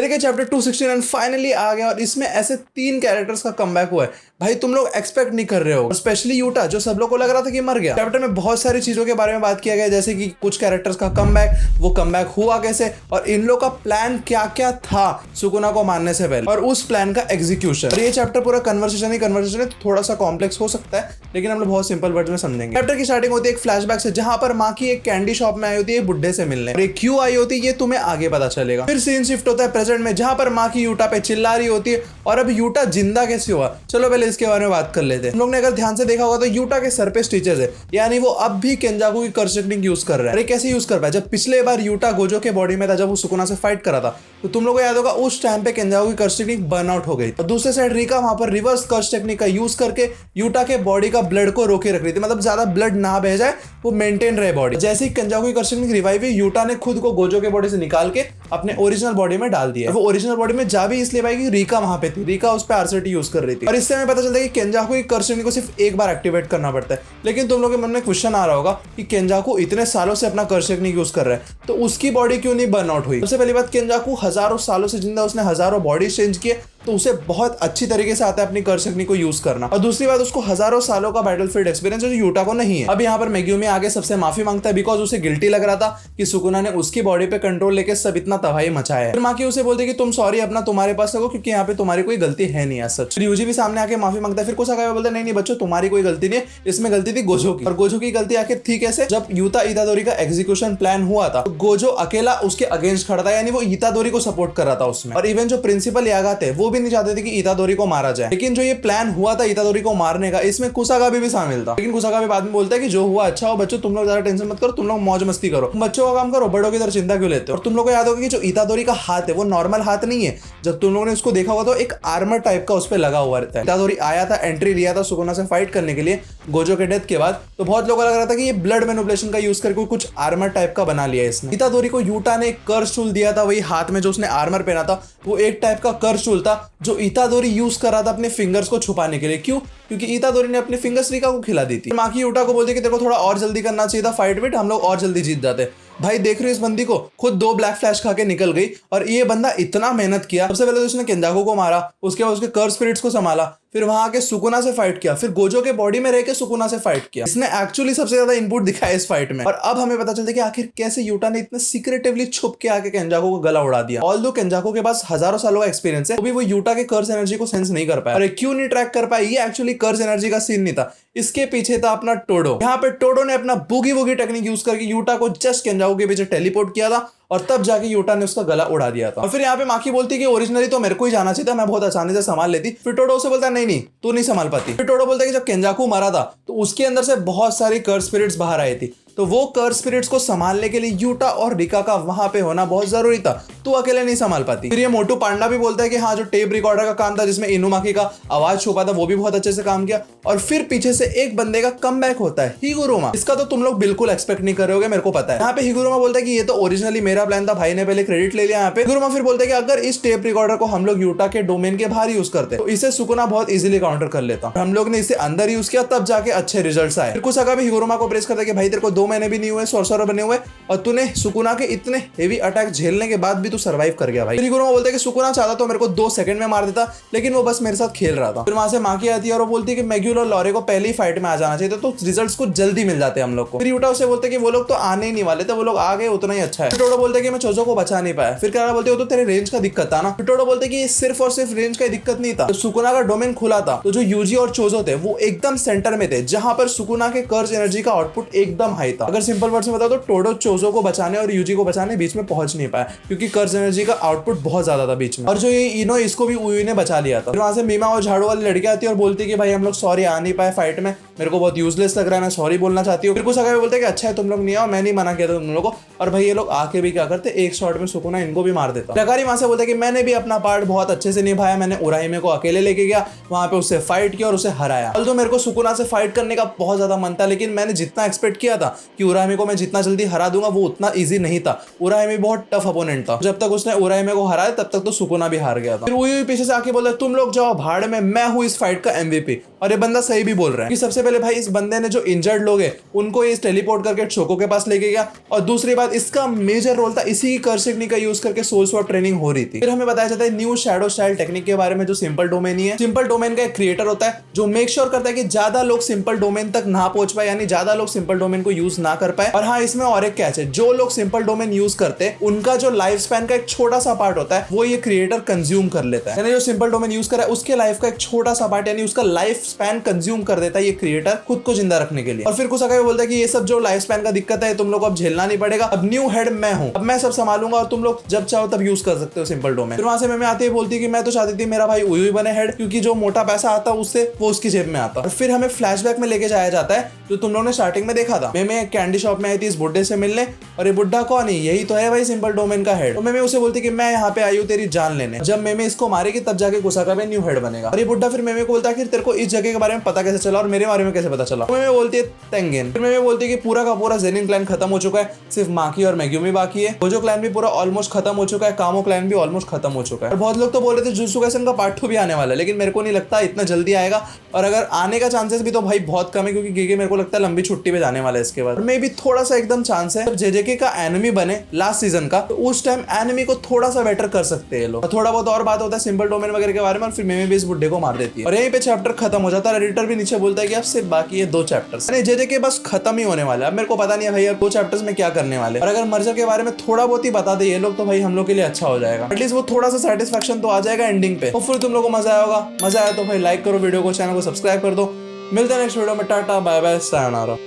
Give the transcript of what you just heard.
चले गए chapter 269 finally आ गया और इसमें ऐसे 3 कैरेक्टर्स का कमबैक हुआ है। भाई तुम लोग एक्सपेक्ट नहीं कर रहे हो, स्पेशली यूटा जो सब लोग को लग रहा था कि मर गया। चैप्टर में बहुत सारी चीजों के बारे में बात किया गया, जैसे कि कुछ कैरेक्टर्स का कमबैक, वो कमबैक हुआ कैसे और इन लोग का प्लान क्या क्या था सुकुना को मारने से पहले और उस प्लान का एग्जीक्यूशन। और ये चैप्टर पूरा कन्वर्सेशन है, थोड़ा सा कॉम्प्लेक्स हो सकता है लेकिन हम लोग बहुत सिंपल वर्ड में समझेंगे। चैप्टर की स्टार्टिंग होती है एक फ्लैशबैक से, जहां पर माँ की एक कैंडी शॉप में आई होती है बुड्ढे से मिलने, और ये क्यों आई होती है ये तुम्हें आगे पता चलेगा। फिर सीन शिफ्ट होता है प्रेजेंट में, जहां पर माँ की यूटा पे चिल्ला रही होती है और अब यूटा जिंदा कैसे हुआ, चलो पहले इसके बारे में बात कर लेते हैं। हम लोग ने अगर ध्यान से देखा होगा तो यूटा के सर पे स्टिचेस है, यानी वो अब भी केंजाकू की कर्स टेक्निक यूज कर रहा है। अरे कैसे यूज कर पाया, जब पिछले बार यूटा गोजो के बॉडी में था, जब वो सुकुना से फाइट करा था, तो तुम लोगों को याद होगा उस टाइम पे केंजाकू की कर्स टेक्निक बर्न आउट हो गई। और दूसरे साइड रिका वहां पर रिवर्स कर्स टेक्निक का यूज करके यूटा के बॉडी का ब्लड को रोके रख रही थी, मतलब ज्यादा ब्लड ना बह जाए, वो मेंटेन रहे बॉडी। जैसे ही केंजाकू की कर्स टेक्निक रिवाइव हुई, यूटा ने खुद को गोजो के बॉडी से निकाल के अपने ओरिजिनल बॉडी में डाल दिया। वो ओरिजिनल बॉडी में जा भी इसलिए पाई कि रिका वहां पे थी, रिका उस पर आरसीटी यूज कर रही थी। और इससे हमें पता चलता है कि केंजाकू की कर्स टेक्निक को सिर्फ एक बार एक्टिवेट करना पड़ता है। लेकिन तुम लोगों के मन में क्वेश्चन आ रहा होगा कि केंजाकू इतने सालों से अपना कर्स टेक्निक यूज कर रहा है, तो उसकी बॉडी क्यों नहीं बर्न आउट हुई। सबसे पहली बात, केंजाकू हजारों सालों से जिंदा, उसने हजारों बॉडी चेंज किए, तो उसे बहुत अच्छी तरीके से आता है अपनी कर्स टेक्निक को यूज करना। और दूसरी बात, उसको हजारों सालों का बैटलफील्ड एक्सपीरियंस है जो यूटा को नहीं है। अब यहाँ पर मेग्यूमी आगे सबसे माफी मांगता है बिकॉज उसे गिल्टी लग रहा था कि सुकुना ने उसकी बॉडी पे कंट्रोल लेके सब इतना तबाही मचाया है। फिर माकी उसे बोलती है कि तुम सॉरी अपना तुम्हारे पास रखो क्योंकि यहाँ पे तुम्हारी कोई गलती है नहीं है सच। यूजी भी सामने आके माफी मांगता है, फिर कुसाकाबे बोलता है नहीं बच्चों तुम्हारी कोई गलती नहीं है, इसमें गलती थी गोजो की। और गोजो की गलती आखिर थी कैसे, जब यूता इतादोरी का एग्जीक्यूशन प्लान हुआ था तो गोजो अकेला उसके अगेंस्ट खड़ा था, यानी वो इतादोरी को सपोर्ट कर रहा था उसमें। और इवन जो प्रिंसिपल यागा थे वो भी नहीं चाहते थे कि इतादोरी को मारा जाए, लेकिन जो ये प्लान हुआ था इतादोरी को मारने का, इसमें कुसाकाबे भी शामिल था। लेकिन कुसाकाबे बाद में बोलता है कि जो हुआ अच्छा हो, बच्चों तुम लोग ज्यादा टेंशन मत करो, तुम लोग मौज मस्ती करो, बच्चों का काम करो, बड़ों की तरह चिंता क्यों लेते हो। और तुम लोग को याद होगा कि जो इतादोरी का हाथ है वो नॉर्मल हाथ नहीं है, जब तुम लोगों ने उसको देखा हुआ तो एक आर्मर टाइप का उस पर लगा हुआ रहता है। इतादोरी आया था, एंट्री लिया था सुकुना से फाइट करने के लिए गोजो के डेथ के बाद, तो बहुत लोगों को लग रहा था कि ये ब्लड मैनिपुलेशन का यूज करके कुछ आर्मर टाइप का बना लिया इसने। इतादोरी को यूटा ने एक कर्स टूल दिया था, वही हाथ में जो उसने आर्मर पहना था वो एक टाइप का कर्स टूल था जो इतादोरी यूज कर रहा था अपने फिंगर्स को छुपाने के लिए। क्यों, क्योंकि इतादोरी ने अपने फिंगर्स रिका को खिला दी थी। माकी यूटा को बोलती कि तेरे को थोड़ा और जल्दी करना चाहिए था फाइट विट, हम लोग और जल्दी जीत जाते। भाई देख रहे हो इस बंदी को, खुद 2 ब्लैक फ्लैश खा के निकल गई और ये बंदा इतना मेहनत किया। सबसे पहले तो उसने केंजाकू को मारा, उसके बाद उसके कर्स स्पिरिट्स को संभाला, फिर वहां आके सुकुना से फाइट किया, फिर गोजो के बॉडी में रह के सुकुना से फाइट किया। इसने एक्चुअली सबसे ज्यादा इनपुट दिखाया इस फाइट में। और अब हमें पता चलता है कि आखिर कैसे यूटा ने इतने सीक्रेटिवली छुप के आके केंजाकू को गला उड़ा दिया। ऑल्दो केंजाकू के पास हजारों सालों का एक्सपीरियंस है, वो यूटा के कर्स एनर्जी को सेंस नहीं कर पाया। और क्यों नहीं ट्रैक कर पाया, ये एक्चुअली कर्स एनर्जी का सीन नहीं था, इसके पीछे था अपना टोडो। यहाँ पे टोडो ने अपना बूगी वूगी टेक्निक यूज करके यूटा को जस्ट केंजाकू के पीछे टेलीपोर्ट किया था और तब जाके यूटा ने उसका गला उड़ा दिया था। और फिर यहाँ पे माकी बोलती है कि ओरिजिनली तो मेरे को ही जाना चाहिए था, मैं बहुत आसानी से संभाल लेती। फिर टोडो उसे बोलता है नहीं तू नहीं संभाल पाती। फिर टोडो बोलता है कि जब केंजाकू मरा था तो उसके अंदर से बहुत सारी कर्स स्पिरिट्स बाहर आई थी, तो वो कर्स स्पिरिट्स को संभालने के लिए यूटा और रिका का वहां पे होना बहुत जरूरी था, तू अकेले नहीं संभाल पाती। फिर ये मोटू पांडा भी बोलता है कि हाँ जो टेप रिकॉर्डर का काम था जिसमें इनुमाकी का आवाज छुपा था वो भी बहुत अच्छे से काम किया। और फिर पीछे से एक बंदे का कमबैक होता है, हिगुरोमा। इसका तो तुम लोग बिल्कुल एक्सपेक्ट नहीं कर रहे होगे, मेरे को पता है। यहाँ पे हिगुरोमा बोलता है कि ये तो ओरिजिनली मेरा प्लान था, भाई ने पहले क्रेडिट ले लिया। यहाँ पे हिगुरोमा फिर बोलता है कि अगर इस टेप रिकॉर्डर को हम लोग यूटा के डोमेन के बाहर यूज करते तो इसे सुकुना बहुत इजीली काउंटर कर लेता। हम लोग ने इसे अंदर यूज किया तब जाके अच्छे रिजल्ट्स आए। फिर कुसाकाबे हिगुरोमा को प्रेस करता है कि भाई तेरे को 2 महीने भी नहीं हुए सॉर्सरर बने हुए और तूने सुकुना के इतने हेवी अटैक झेलने के बाद भी तू सर्वाइव कर गया भाई। हिगुरोमा बोलते हैं कि सुकुना चाहता तो मेरे को 2 सेकंड में मार देता, लेकिन वो बस मेरे साथ खेल रहा था। फिर वहां से माकी आती है और वो बोलती है कि मैग्यूल और लॉरे को पहले ही फाइट में आ जाना चाहिए तो रिजल्ट्स को जल्दी मिल जाते हम लोग को। फिर यूटा उसे बोलते हैं कि वो लोग तो आने ही नहीं वाले थे, वो लोग आ गए उतना ही अच्छा है। फिर टोडो बोलते हैं कि मैं चोजो को बचा नहीं पाया। फिर कारा बोलते हो तो तेरे रेंज का दिक्कत था ना। फिर टोडो बोलते हैं कि सिर्फ और सिर्फ रेंज का दिक्कत नहीं था, सुकुना का डोमेन खुला था तो जो यूजी और चोजो थे वो एकदम सेंटर में थे, जहां पर सुकुना के कर्स एनर्जी का आउटपुट एकदम हाई था। अगर सिंपल वर्ड्स में बताओ तो टोडो चोजो को बचाने और यूजी को बचाने बीच में पहुंच नहीं पाया क्योंकि कर्स एनर्जी का आउटपुट बहुत ज्यादा था बीच में। और जो ये इनो इसको भी उयुई ने बचा लिया था। फिर वहां से मीमा और झाड़ू वाली लड़की आती है और बोलती है कि भाई हम लोग सॉरी आ नहीं पाए फाइट में, मेरे को बहुत यूजलेस लग रहा है, मैं सॉरी बोलना चाहती हूँ। फिर कुछ आगे बोलते हैं कि अच्छा है तुम लोग नहीं आओ, मैं नहीं मना किया था तुम लोगों को। और भाई ये लोग आके भी क्या करते, एक शॉट में सुकुना इनको भी मार देता। टकारी वहां से बोलता है कि मैंने भी अपना पार्ट बहुत अच्छे से निभाया, मैंने उराहिमे को अकेले लेके गया, वहां पे उससे फाइट किया और उसे हराया। तो मेरे को सुकुना से फाइट करने का बहुत ज्यादा मन था, लेकिन मैंने जितना एक्सपेक्ट किया था कि उराहिमे को मैं जितना जल्दी हरा दूंगा वो उतना ईजी नहीं था। उराहिमे बहुत टफ अपोनेंट था, जब तक उसने उराहिमे को हराया तब तक तो सुकुना भी हार गया था। फिर वो पीछे से आके बोला तुम लोग जाओ भाड़ में, मैं हूँ इस फाइट का MVP। और ये बंदा सही भी बोल रहा है कि सबसे पहले भाई इस बंदे ने जो इंजर्ड लोग हैं उनको इस टेलीपोर्ट करके चोको के पास लेके गया, और दूसरी बात इसका मेजर रोल था इसी कर्सिग्नी का यूज करके सोल स्वॉर्ड ट्रेनिंग हो रही थी। फिर हमें बताया जाता है न्यू शैडो स्टाइल टेक्निक के बारे में जो सिंपल डोमेन ही है। सिंपल डोमेन का एक क्रिएटर होता है जो मेक श्योर करता है कि ज्यादा लोग सिंपल डोमेन तक ना पहुंच पाए, यानी ज्यादा लोग सिंपल डोमेन को यूज ना कर पाए। और हाँ, इसमें और एक कैच है, जो लोग सिंपल डोमेन यूज करते हैं उनका जो लाइफ स्पैन का एक छोटा सा पार्ट होता है वो ये क्रिएटर कंज्यूम कर लेता है, यानी जो सिंपल डोमेन यूज कर रहा है उसके लाइफ का एक छोटा सा पार्ट यानी उसका लाइफ स्पैन कंज्यूम कर देता है ये क्रिएटर खुद को जिंदा रखने के लिए। और फिर कुसाका बोलता है कि ये सब जो लाइफ स्पैन का दिक्कत है तुम लोग को अब झेलना नहीं पड़ेगा, अब न्यू हेड मैं हूं, अब मैं सब संभालूंगा और तुम लोग जब चाहो तब यूज कर सकते हो सिंपल डोमेन। फिर वहां से मैं आती है बोलती है कि मैं तो चाहती थी मेरा भाई उयुई बने हेड, क्योंकि जो मोटा पैसा आता उससे वो उसकी जेब में आता। और फिर हमें फ्लैशबैक में लेके जाया जाता है जो तुम लोगों ने स्टार्टिंग में देखा था। मैं कैंडी शॉप में आई थी इस बुड्ढे से मिलने, और ये बुड्ढा कौन है, यही तो है भाई सिंपल डोमेन का हेड। तो मैं उसे बोलती कि मैं यहाँ पे आई हूँ तेरी जान लेने, जब मैं इसको मारेगी तब जाके कुसाका में न्यू हेड बनेगा। और ये बुड्ढा फिर मेमे को बोलता है कि तेरे को इस जगह के बारे में पता कैसे चला और मेरे बारे में कैसे पता चला। मेमे बोलती है तेंगेन। फिर मेमे बोलती है कि पूरा का पूरा जेनिन क्लैन खत्म हो चुका है, सिर्फ माकी और मेग्यूमी बाकी है। गोजो क्लैन भी पूरा ऑलमोस्ट खत्म हो चुका है, कामो क्लैन भी ऑलमोस्ट खत्म हो चुका है। और बहुत लोग तो बोल रहे थे जुजुत्सु काइसेन का पार्ट 2 भी आने वाला है, लेकिन मेरे को नहीं लगता इतना जल्दी आएगा, और अगर आने का चांसेस भी तो भाई बहुत कम है, क्योंकि गेगे मेरे को लगता है लंबी छुट्टी पे जाने वाला है इसके बाद। मे भी थोड़ा सा एकदम चांस है जब जेजेके का एनिमी बने लास्ट सीजन का, तो उस टाइम एनिमी को थोड़ा सा बेटर कर सकते हैं लोग। थोड़ा बहुत और बात होता है सिंपल डोमेन वगैरह के बारे में, और फिर मेमे भी इस बुड्ढे को मार देती है और यहीं पे चैप्टर खत्म हो जाता है। एडिटर भी नीचे बोलता है कि अब सिर्फ बाकी है 2 चैप्टर्स, यानी जेजेके बस खत्म ही होने वाला है। अब मेरे को पता नहीं है भाई अब 2 चैप्टर्स में क्या करने वाले, और अगर मर्जर के बारे में थोड़ा बहुत ही बता दे ये लोग तो भाई हम लोग के लिए अच्छा हो जाएगा, एटलीस्ट वो थोड़ा सा सेटिस्फेक्शन तो आ जाएगा एंडिंग पे। होपफुली तुम लोगों को मजा आया होगा। मजा आया तो भाई लाइक करो वीडियो को, चैनल को सब्सक्राइब कर दो। मिलते हैं नेक्स्ट वीडियो में। Tata bye bye sayonara.